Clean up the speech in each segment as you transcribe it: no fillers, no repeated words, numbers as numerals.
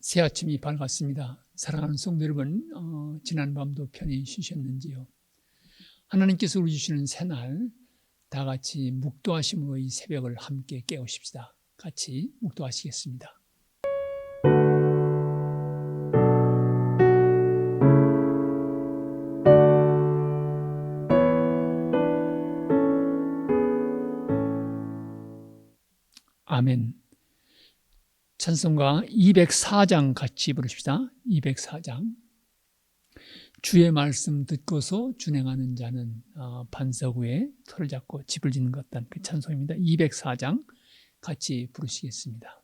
새 아침이 밝았습니다. 사랑하는 성도 여러분, 지난 밤도 편히 쉬셨는지요? 하나님께서 우리 주시는 새날 다 같이 묵도하심으로 이 새벽을 함께 깨우십시다. 같이 묵도하시겠습니다. 아멘. 찬송가 204장 같이 부르십시다. 204장. 주의 말씀 듣고서 준행하는 자는 반석 위에 터를 잡고 집을 짓는 것 같다는 그 찬송입니다. 204장 같이 부르시겠습니다.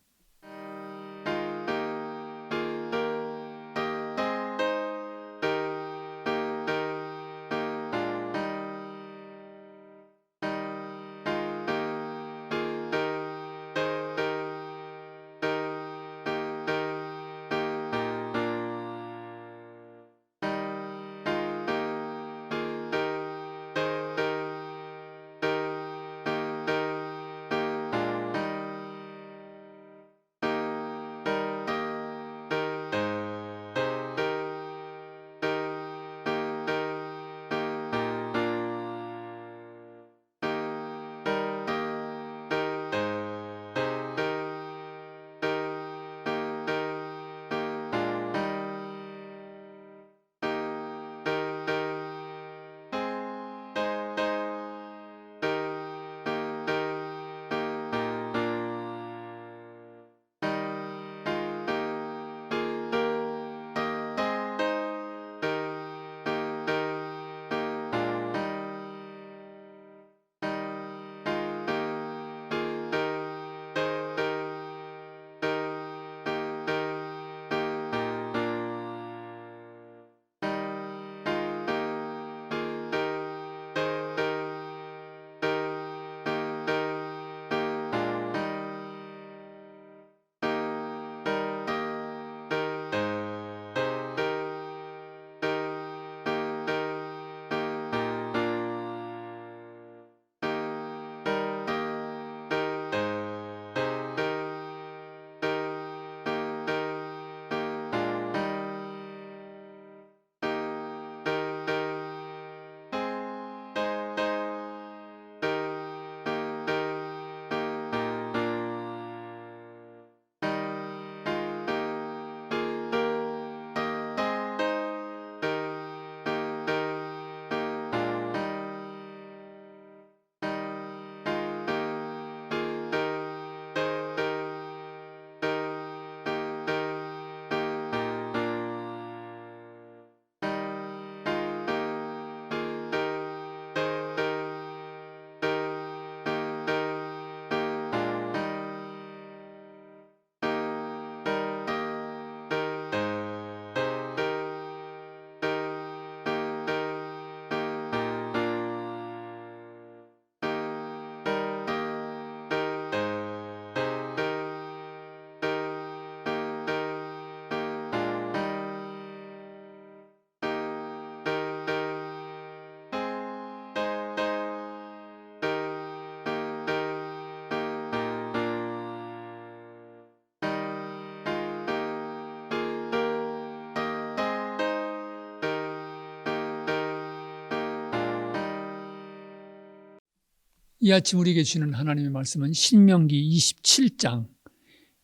이 아침 우리에게 주는 하나님의 말씀은 신명기 27장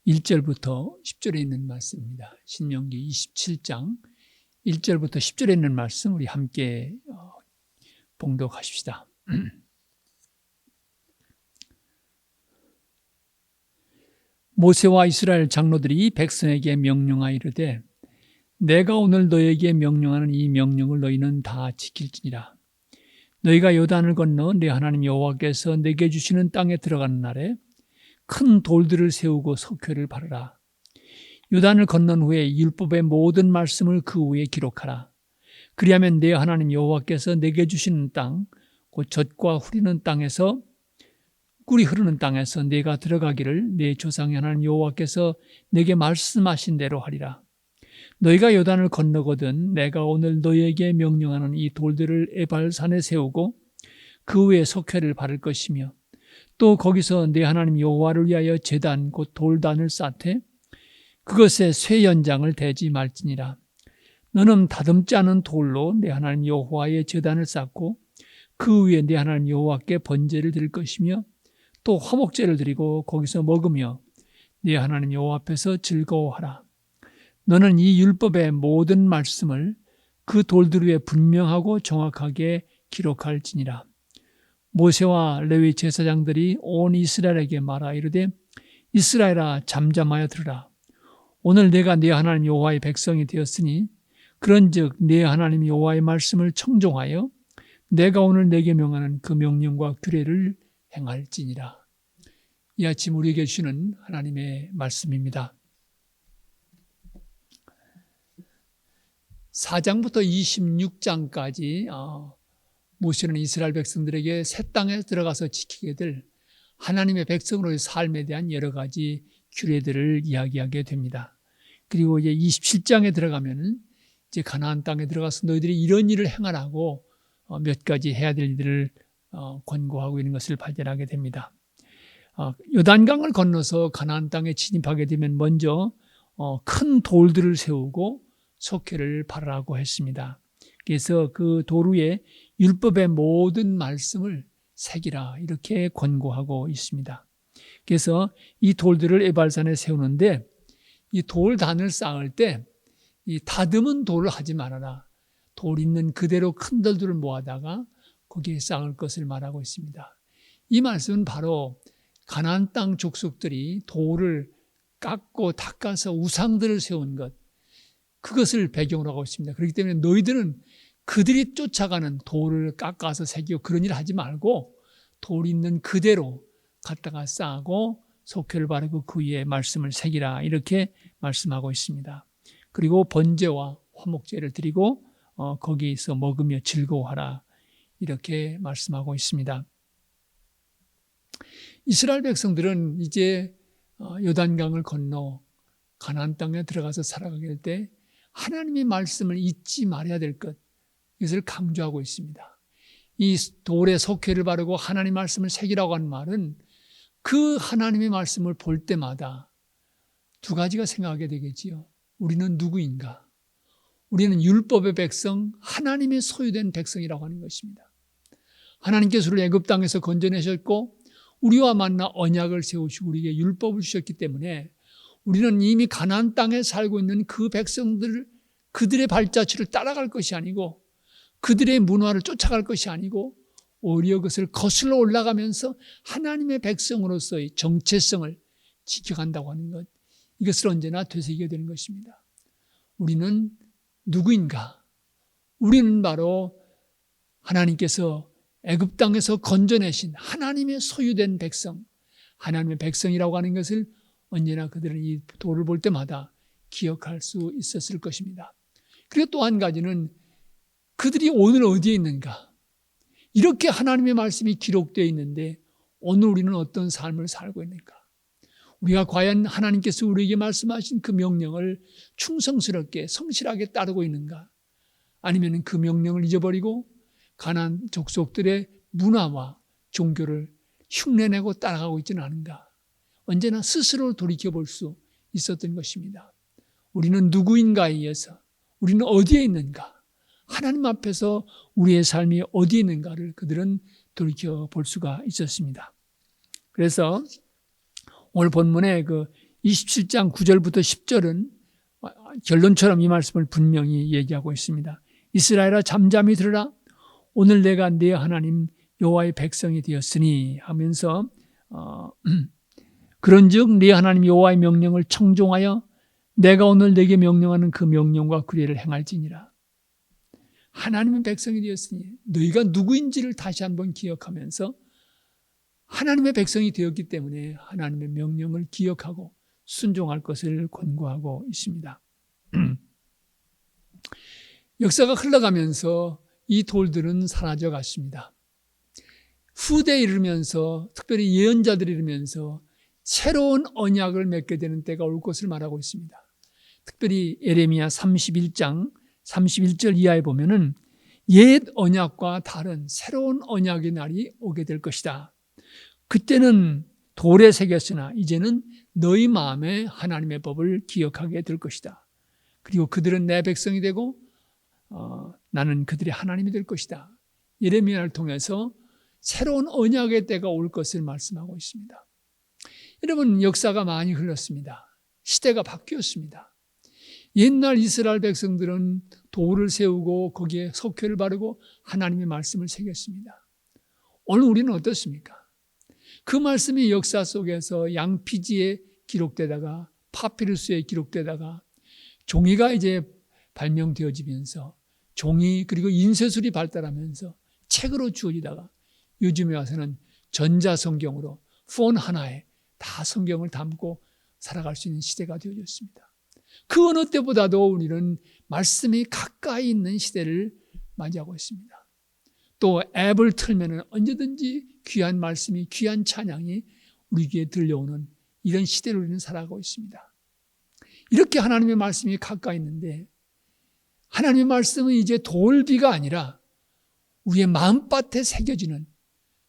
1절부터 10절에 있는 말씀입니다. 신명기 27장 1절부터 10절에 있는 말씀 우리 함께 봉독하십시다. 모세와 이스라엘 장로들이 백성에게 명령하여 이르되 내가 오늘 너에게 명령하는 이 명령을 너희는 다 지킬지니라. 너희가 요단을 건너 내 하나님 여호와께서 내게 주시는 땅에 들어가는 날에 큰 돌들을 세우고 석회를 바르라. 요단을 건넌 후에 율법의 모든 말씀을 그 위에 기록하라. 그리하면 내 하나님 여호와께서 내게 주시는 땅, 곧 젖과 꿀이 흐르는 땅에서 내가 들어가기를 내 조상의 하나님 여호와께서 내게 말씀하신 대로 하리라. 너희가 요단을 건너거든 내가 오늘 너희에게 명령하는 이 돌들을 에발산에 세우고 그 위에 석회를 바를 것이며 또 거기서 내 하나님 여호와를 위하여 제단 곧 돌단을 쌓되 그것에 쇠 연장을 대지 말지니라. 너는 다듬지 않은 돌로 내 하나님 여호와의 제단을 쌓고 그 위에 내 하나님 여호와께 번제를 드릴 것이며 또 화목제를 드리고 거기서 먹으며 네 하나님 여호와 앞에서 즐거워하라. 너는 이 율법의 모든 말씀을 그 돌들 위에 분명하고 정확하게 기록할지니라. 모세와 레위 제사장들이 온 이스라엘에게 말하 이르되 이스라엘아 잠잠하여 들으라. 오늘 내가 네 하나님 여호와의 백성이 되었으니 그런즉 네 하나님 여호와의 말씀을 청종하여 내가 오늘 내게 명하는 그 명령과 규례를 행할지니라. 이 아침 우리에게 주시는 하나님의 말씀입니다. 4장부터 26장까지 모세는 이스라엘 백성들에게 새 땅에 들어가서 지키게 될 하나님의 백성으로의 삶에 대한 여러 가지 규례들을 이야기하게 됩니다. 그리고 이제 27장에 들어가면 이제 가나안 땅에 들어가서 너희들이 이런 일을 행하라고 몇 가지 해야 될 일들을 권고하고 있는 것을 발견하게 됩니다. 요단강을 건너서 가나안 땅에 진입하게 되면 먼저 큰 돌들을 세우고 속회를 바르라고 했습니다. 그래서 그 돌 위에 율법의 모든 말씀을 새기라 이렇게 권고하고 있습니다. 그래서 이 돌들을 에발산에 세우는데 이 돌단을 쌓을 때 이 다듬은 돌을 하지 말아라. 돌 있는 그대로 큰 돌들을 모아다가 거기에 쌓을 것을 말하고 있습니다. 이 말씀은 바로 가나안 땅 족속들이 돌을 깎고 닦아서 우상들을 세운 것, 그것을 배경으로 하고 있습니다. 그렇기 때문에 너희들은 그들이 쫓아가는 돌을 깎아서 새기고 그런 일 하지 말고 돌 있는 그대로 갖다가 쌓고 속회를 바르고 그 위에 말씀을 새기라 이렇게 말씀하고 있습니다. 그리고 번제와 화목제를 드리고 거기에서 먹으며 즐거워하라 이렇게 말씀하고 있습니다. 이스라엘 백성들은 이제 요단강을 건너 가나안 땅에 들어가서 살아가게 될 때 하나님의 말씀을 잊지 말아야 될 것, 이것을 강조하고 있습니다. 이 돌에 속회를 바르고 하나님 말씀을 새기라고 하는 말은 그 하나님의 말씀을 볼 때마다 두 가지가 생각하게 되겠지요. 우리는 누구인가? 우리는 율법의 백성, 하나님의 소유된 백성이라고 하는 것입니다. 하나님께서 우리를 애굽 땅에서 건져내셨고 우리와 만나 언약을 세우시고 우리에게 율법을 주셨기 때문에 우리는 이미 가나안 땅에 살고 있는 그 백성들, 그들의 발자취를 따라갈 것이 아니고 그들의 문화를 쫓아갈 것이 아니고 오히려 그것을 거슬러 올라가면서 하나님의 백성으로서의 정체성을 지켜간다고 하는 것, 이것을 언제나 되새기게 되는 것입니다. 우리는 누구인가? 우리는 바로 하나님께서 애굽 땅에서 건져내신 하나님의 소유된 백성, 하나님의 백성이라고 하는 것을 언제나 그들은 이 돌을 볼 때마다 기억할 수 있었을 것입니다. 그리고 또 한 가지는 그들이 오늘 어디에 있는가? 이렇게 하나님의 말씀이 기록되어 있는데 오늘 우리는 어떤 삶을 살고 있는가? 우리가 과연 하나님께서 우리에게 말씀하신 그 명령을 충성스럽게 성실하게 따르고 있는가? 아니면 그 명령을 잊어버리고 가나안 족속들의 문화와 종교를 흉내내고 따라가고 있지는 않은가? 언제나 스스로 돌이켜볼 수 있었던 것입니다. 우리는 누구인가에 의해서 우리는 어디에 있는가? 하나님 앞에서 우리의 삶이 어디에 있는가를 그들은 돌이켜볼 수가 있었습니다. 그래서 오늘 본문의 그 27장 9절부터 10절은 결론처럼 이 말씀을 분명히 얘기하고 있습니다. 이스라엘아 잠잠히 들으라. 오늘 내가 네 하나님 여호와의 백성이 되었으니 하면서 그런즉 네 하나님 여호와의 명령을 청종하여 내가 오늘 네게 명령하는 그 명령과 규례를 행할지니라. 하나님의 백성이 되었으니 너희가 누구인지를 다시 한번 기억하면서 하나님의 백성이 되었기 때문에 하나님의 명령을 기억하고 순종할 것을 권고하고 있습니다. 역사가 흘러가면서 이 돌들은 사라져 갔습니다. 후대에 이르면서 특별히 예언자들이 이르면서 새로운 언약을 맺게 되는 때가 올 것을 말하고 있습니다. 특별히 예레미야 31장 31절 이하에 보면은 옛 언약과 다른 새로운 언약의 날이 오게 될 것이다. 그때는 돌에 새겼으나 이제는 너희 마음에 하나님의 법을 기억하게 될 것이다. 그리고 그들은 내 백성이 되고 나는 그들의 하나님이 될 것이다. 예레미야를 통해서 새로운 언약의 때가 올 것을 말씀하고 있습니다. 여러분, 역사가 많이 흘렀습니다. 시대가 바뀌었습니다. 옛날 이스라엘 백성들은 돌을 세우고 거기에 석회를 바르고 하나님의 말씀을 새겼습니다. 오늘 우리는 어떻습니까? 그 말씀이 역사 속에서 양피지에 기록되다가 파피루스에 기록되다가 종이가 이제 발명되어지면서 종이 그리고 인쇄술이 발달하면서 책으로 주어지다가 요즘에 와서는 전자성경으로 폰 하나에 다 성경을 담고 살아갈 수 있는 시대가 되어졌습니다. 그 어느 때보다도 우리는 말씀이 가까이 있는 시대를 맞이하고 있습니다. 또 앱을 틀면 언제든지 귀한 말씀이, 귀한 찬양이 우리 귀에 들려오는 이런 시대를 우리는 살아가고 있습니다. 이렇게 하나님의 말씀이 가까이 있는데 하나님의 말씀은 이제 돌비가 아니라 우리의 마음밭에 새겨지는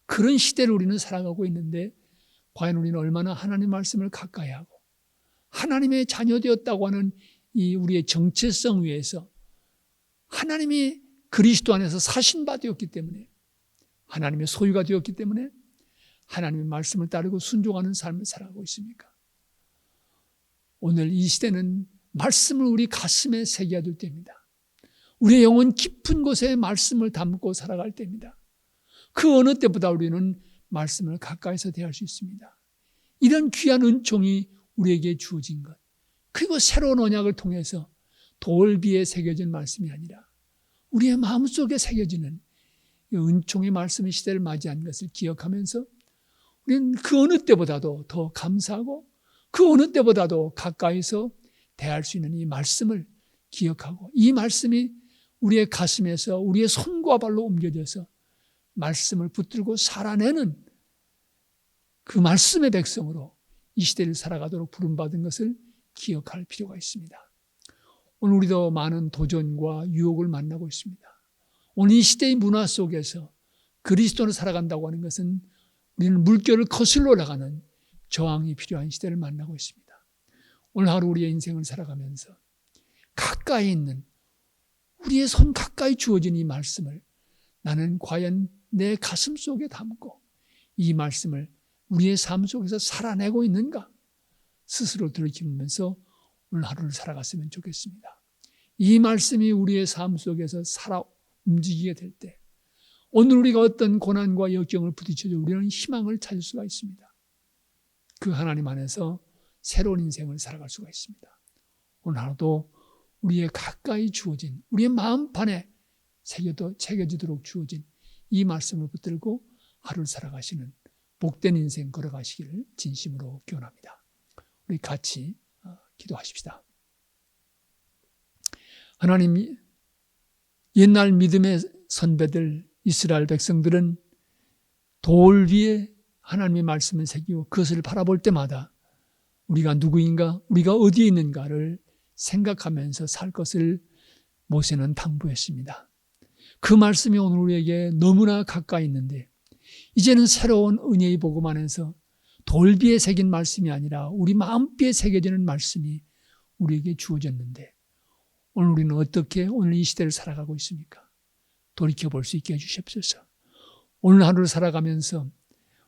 그런 시대를 우리는 살아가고 있는데 과연 우리는 얼마나 하나님의 말씀을 가까이 하고 하나님의 자녀되었다고 하는 이 우리의 정체성 위에서 하나님이 그리스도 안에서 사신 바 되었기 때문에 하나님의 소유가 되었기 때문에 하나님의 말씀을 따르고 순종하는 삶을 살아가고 있습니까? 오늘 이 시대는 말씀을 우리 가슴에 새겨야 될 때입니다. 우리의 영혼 깊은 곳에 말씀을 담고 살아갈 때입니다. 그 어느 때보다 우리는 말씀을 가까이서 대할 수 있습니다. 이런 귀한 은총이 우리에게 주어진 것, 그리고 새로운 언약을 통해서 돌비에 새겨진 말씀이 아니라 우리의 마음속에 새겨지는 은총의 말씀의 시대를 맞이한 것을 기억하면서 우리는 그 어느 때보다도 더 감사하고 그 어느 때보다도 가까이서 대할 수 있는 이 말씀을 기억하고 이 말씀이 우리의 가슴에서 우리의 손과 발로 옮겨져서 말씀을 붙들고 살아내는 그 말씀의 백성으로 이 시대를 살아가도록 부름받은 것을 기억할 필요가 있습니다. 오늘 우리도 많은 도전과 유혹을 만나고 있습니다. 오늘 이 시대의 문화 속에서 그리스도로 살아간다고 하는 것은 우리는 물결을 거슬러 나가는 저항이 필요한 시대를 만나고 있습니다. 오늘 하루 우리의 인생을 살아가면서 가까이 있는 우리의 손 가까이 주어진 이 말씀을 나는 과연 내 가슴 속에 담고 이 말씀을 우리의 삶 속에서 살아내고 있는가 스스로 돌이키면서 오늘 하루를 살아갔으면 좋겠습니다. 이 말씀이 우리의 삶 속에서 살아 움직이게 될 때 오늘 우리가 어떤 고난과 역경을 부딪혀도 우리는 희망을 찾을 수가 있습니다. 그 하나님 안에서 새로운 인생을 살아갈 수가 있습니다. 오늘 하루도 우리의 가까이 주어진 우리의 마음판에 새겨지도록 주어진 이 말씀을 붙들고 하루를 살아가시는 복된 인생 걸어가시기를 진심으로 기원합니다. 우리 같이 기도하십시다. 하나님, 옛날 믿음의 선배들 이스라엘 백성들은 돌 위에 하나님의 말씀을 새기고 그것을 바라볼 때마다 우리가 누구인가, 우리가 어디에 있는가를 생각하면서 살 것을 모세는 당부했습니다. 그 말씀이 오늘 우리에게 너무나 가까이 있는데 이제는 새로운 은혜의 복음 안에서 돌비에 새긴 말씀이 아니라 우리 마음비에 새겨지는 말씀이 우리에게 주어졌는데 오늘 우리는 어떻게 오늘 이 시대를 살아가고 있습니까? 돌이켜볼 수 있게 해주십소서. 오늘 하루를 살아가면서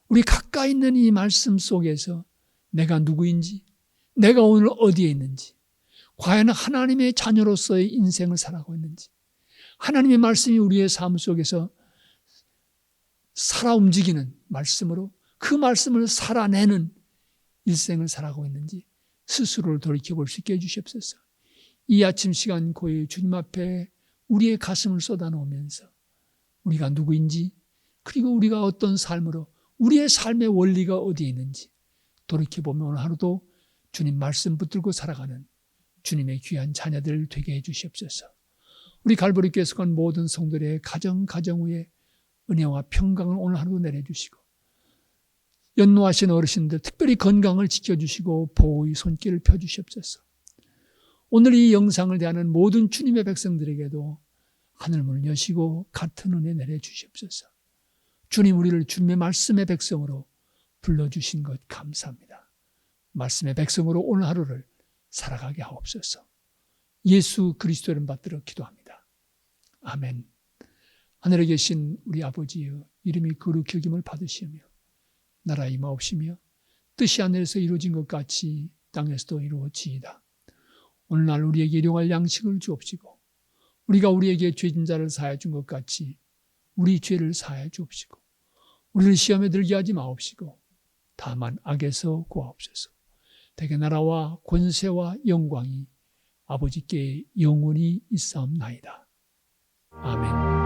우리 가까이 있는 이 말씀 속에서 내가 누구인지, 내가 오늘 어디에 있는지, 과연 하나님의 자녀로서의 인생을 살아가고 있는지, 하나님의 말씀이 우리의 삶 속에서 살아 움직이는 말씀으로 그 말씀을 살아내는 일생을 살아가고 있는지 스스로를 돌이켜볼 수 있게 해주시옵소서. 이 아침 시간 고요 주님 앞에 우리의 가슴을 쏟아놓으면서 우리가 누구인지 그리고 우리가 어떤 삶으로 우리의 삶의 원리가 어디에 있는지 돌이켜보면 오늘 하루도 주님 말씀 붙들고 살아가는 주님의 귀한 자녀들 되게 해주시옵소서. 우리 갈보리 교회 속한 모든 성도들의 가정 위에 은혜와 평강을 오늘 하루 내려주시고 연노하신 어르신들 특별히 건강을 지켜주시고 보호의 손길을 펴주시옵소서. 오늘 이 영상을 대하는 모든 주님의 백성들에게도 하늘문을 여시고 같은 은혜 내려주시옵소서. 주님, 우리를 주님의 말씀의 백성으로 불러주신 것 감사합니다. 말씀의 백성으로 오늘 하루를 살아가게 하옵소서. 예수 그리스도 이름 받들어 기도합니다. 아멘. 하늘에 계신 우리 아버지여, 이름이 거룩히 여김을 받으시며 나라 임하옵시며 뜻이 하늘에서 이루어진 것 같이 땅에서도 이루어지이다. 오늘날 우리에게 일용할 양식을 주옵시고 우리가 우리에게 죄진 자를 사하여 준 것 같이 우리 죄를 사하여 주옵시고 우리를 시험에 들게 하지 마옵시고 다만 악에서 구하옵소서. 대개 나라와 권세와 영광이 아버지께 영원히 있사옵나이다. 아멘.